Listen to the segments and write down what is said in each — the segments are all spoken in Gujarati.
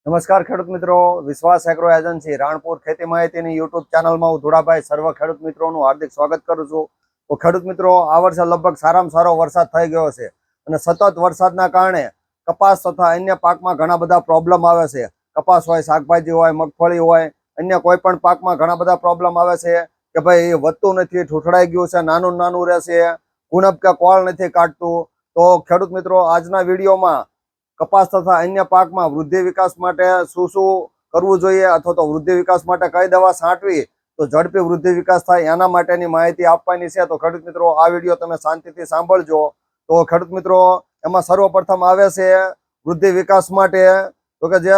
નમસ્કાર ખેડૂત મિત્રો, વિશ્વાસ એગ્રો એજન્સી રાણપુર ખેતી માહિતીની યુટ્યુબ ચેનલમાં હું ધુડાભાઈ સર્વ ખેડૂત મિત્રોનું હાર્દિક સ્વાગત કરું છું. તો ખેડૂત મિત્રો, આ વર્ષે લગભગ સારામાં સારો વરસાદ થઈ ગયો છે અને સતત વરસાદના કારણે કપાસ તથા અન્ય પાકમાં ઘણા બધા પ્રોબ્લેમ આવે છે. કપાસ હોય, શાકભાજી હોય, મગફળી હોય, અન્ય કોઈ પણ પાકમાં ઘણા બધા પ્રોબ્લેમ આવે છે કે ભાઈ એ વધતું નથી, ઠૂઠડાઈ ગયું છે, નાનું નાનું રહેશે, કુણપ કે કોળ નથી કાઢતું. તો ખેડૂત મિત્રો, આજના વિડીયોમાં કપાસ તથા અન્ય પાકમાં વૃદ્ધિ વિકાસ માટે શું શું કરવું જોઈએ અથવા તો વૃદ્ધિ વિકાસ માટે કઈ દવા છાંટવી તો ઝડપી વૃદ્ધિ વિકાસ થાય એના માટેની માહિતી આપવાની છે. તો ખેડૂત મિત્રો, આ વિડીયો તમે શાંતિથી સાંભળજો. તો ખેડૂત મિત્રો, એમાં સર્વપ્રથમ આવે છે વૃદ્ધિ વિકાસ માટે તો કે જે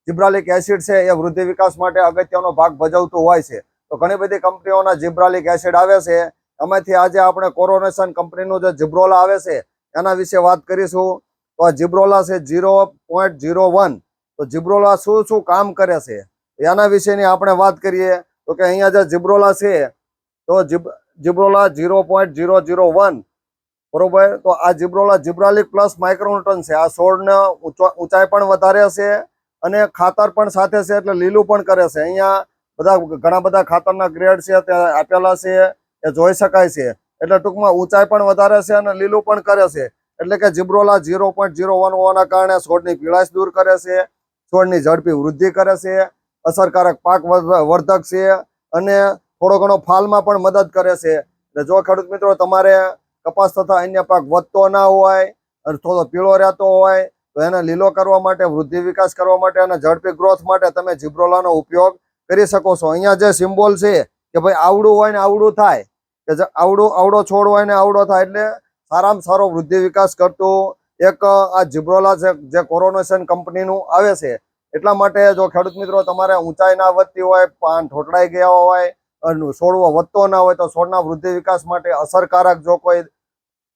જિબ્રાલિક એસિડ છે એ વૃદ્ધિ વિકાસ માટે અગત્યનો ભાગ ભજવતું હોય છે. તો ઘણી બધી કંપનીઓના જિબ્રાલિક એસિડ આવે છે. એમાંથી આજે આપણે કોરોનેશન કંપનીનું જે જિબ્રોલા આવે છે એના વિશે વાત કરીશું. તો આ જિબ્રોલા છે 0.01. તો જિબ્રોલા શું કામ કરે છે એના વિશેની આપણે વાત કરીએ. તો કે અહીંયા જે જિબ્રોલા છે તો જિબ્રોલા 0.001 બરોબર. તો આ જિબ્રોલા જિબ્રાલિક પ્લસ માઇક્રોન્યુટ્રન છે. આ છોડને ઊંચાઈ પણ વધારે છે અને ખાતર પણ સાથે છે, એટલે લીલું પણ કરે છે. અહીંયા ઘણા બધા ખાતરના ગ્રેડ છે તે આપેલા છે, એ જોઈ શકાય છે. એટલે ટૂંકમાં ઊંચાઈ પણ વધારે છે અને લીલું પણ કરે છે. એટલે કે જિબ્રોલા 0.01 હોવાના કારણે છોડની પીળાશ દૂર કરે છે, છોડની ઝડપી વૃદ્ધિ કરે છે, અસરકારક પાક વર્ધક છે અને થોડો ઘણો ફાલમાં પણ મદદ કરે છે. એટલે જો ખેડૂત મિત્રો તમારે કપાસ તથા અન્ય પાક વધતો ના હોય અને થોડો પીળો રહેતો હોય તો એને લીલો કરવા માટે, વૃદ્ધિ વિકાસ કરવા માટે અને ઝડપી ગ્રોથ માટે તમે જિબ્રોલાનો ઉપયોગ કરી શકો છો. અહીંયા જે સિમ્બોલ છે કે ભાઈ આવડું હોય ને આવડું થાય, કે આવડો છોડ હોય ને આવડો થાય, એટલે સારામાં સારો વૃદ્ધિ વિકાસ કરતું એક આ જિબ્રોલા છે જે કોરોનેશન કંપનીનું આવે છે. એટલા માટે જો ખેડૂત મિત્રો તમારે ઊંચાઈ ના વધતી હોય, પાન ઠોઠડાઈ ગયા હોય, છોડવો વધતો ના હોય તો છોડના વૃદ્ધિ વિકાસ માટે અસરકારક જો કોઈ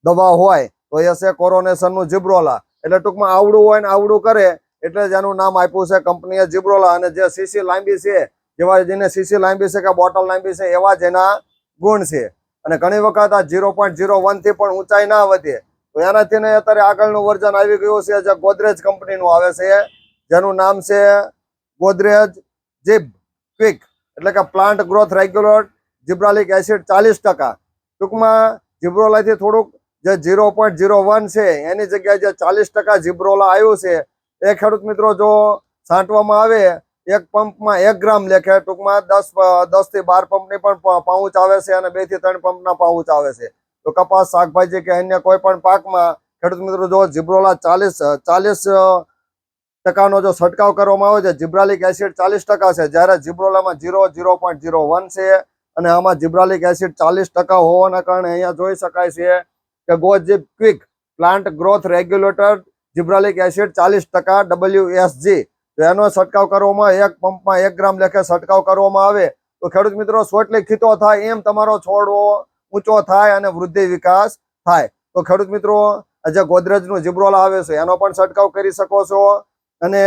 દવા હોય તો એ છે કોરોનેશનનું જિબ્રોલા. એટલે ટૂંકમાં આવડું હોય ને આવડું કરે એટલે જ એનું નામ આપ્યું છે કંપનીએ જિબ્રોલા. અને જે સીસી લાંબી છે, જેવા જેને સીસી લાંબી છે કે બોટલ લાંબી છે એવા જ એના ગુણ છે. અને ઘણી વખત આ 0.01 થી પણ ઊંચાઈ ના વધે તો એનાથી અત્યારે આગળનું વર્ઝન આવી ગયું છે જે ગોદરેજ કંપનીનું આવે છે, જેનું નામ છે ગોદરેજ જીબ ક્વિક. એટલે કે પ્લાન્ટ ગ્રોથ રેગ્યુલર જિબ્રાલિક એસિડ 40%. ટૂંકમાં જિબ્રોલાથી થોડુંક જે 0.01 છે એની જગ્યાએ જે 40% જિબ્રોલા આવ્યું છે એ ખેડૂત મિત્રો જો છાંટવામાં આવે એક પંપમાં 1 ગ્રામ લેખે, ટૂંકમાં 10 થી 12 પંપની પણ પાઉચ આવે છે અને 2 થી 3 પંપના પાઉચ આવે છે. તો કપાસ, શાકભાજી કે અન્ય કોઈ પણ પાકમાં ખેડૂત મિત્રો જો જિબ્રોલા 40% નો જો છંટકાવ કરવામાં આવે છે, જિબ્રાલિક એસિડ 40% છે, જ્યારે જિબ્રોલામાં 0.01 છે અને આમાં જિબ્રાલિક એસિડ 40% હોવાના કારણે અહીંયા જોઈ શકાય છે કે ગોજીબ quick plant growth regulator gibberellic acid 40% WSG. તો એનો છંટકાવ કરવામાં એક પંપમાં 1 ગ્રામ લેખે છંટકાવ કરવામાં આવે તો ખેડૂત મિત્રો સોટલી ખીતો થાય એમ તમારો છોડવો ઊંચો થાય અને વૃદ્ધિ વિકાસ થાય. તો ખેડૂત મિત્રો, જે ગોદરેજનું જિબ્રોલા આવે છે એનો પણ છંટકાવ કરી શકો છો અને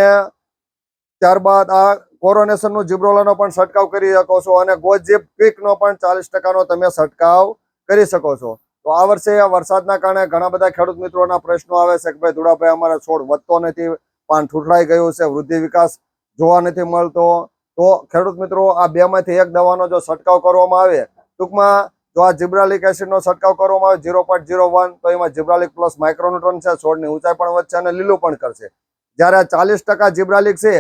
ત્યારબાદ આ કોરોનેશનનું જિબ્રોલાનો પણ છંટકાવ કરી શકો છો અને ગોજીબ ક્વિકનો પણ 40%નો તમે છંટકાવ કરી શકો છો. તો આ વર્ષે વરસાદના કારણે ઘણા બધા ખેડૂત મિત્રોના પ્રશ્નો આવે છે કે ભાઈ ધુડાભાઈ, અમારે છોડ વધતો નથી, પાન ઠૂઠડાઈ ગયું છે, વૃદ્ધિ વિકાસ જોવા નથી મળતો. તો ખેડૂત મિત્રો, આ બેમાંથી એક દવાનો જો છંટકાવ કરવામાં આવે, ટૂંકમાં જો આ જિબ્રાલિક એસિડનો છંટકાવ કરવામાં આવે 0.01 તો એમાં જિબ્રાલિક પ્લસ માઇક્રોન્યુટ્રન છે, છોડની ઊંચાઈ પણ વધશે અને લીલું પણ કરશે. જ્યારે 40% જિબ્રાલિક છે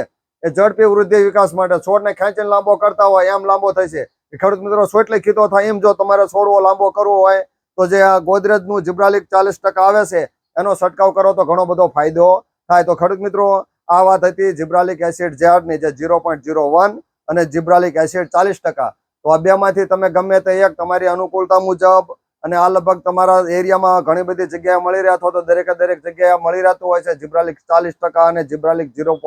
એ ઝડપી વૃદ્ધિ વિકાસ માટે છોડને ખેંચીને લાંબો કરતા હોય એમ લાંબો થશે. ખેડૂત મિત્રો સોટલી ખીતો થાય એમ જો તમારે છોડવો લાંબો કરવો હોય તો જે આ ગોદરેજનું જિબ્રાલિક 40% આવે છે એનો છંટકાવ કરો તો ઘણો બધો ફાયદો થાય. તો ખેડૂત મિત્રો, આ વાત હતી જિબ્રાલિક એસિડ ઝેડની, જે 0.01 અને જિબ્રાલિક એસિડ 40%. તો આ બેમાંથી તમે ગમે તે એક તમારી અનુકૂળતા મુજબ, અને આ લગભગ તમારા એરિયામાં ઘણી બધી જગ્યાએ મળી રહ્યા અથવા તો દરેક જગ્યાએ મળી રહેતું હોય છે જિબ્રાલિક 40% અને જિબ્રાલિક 0.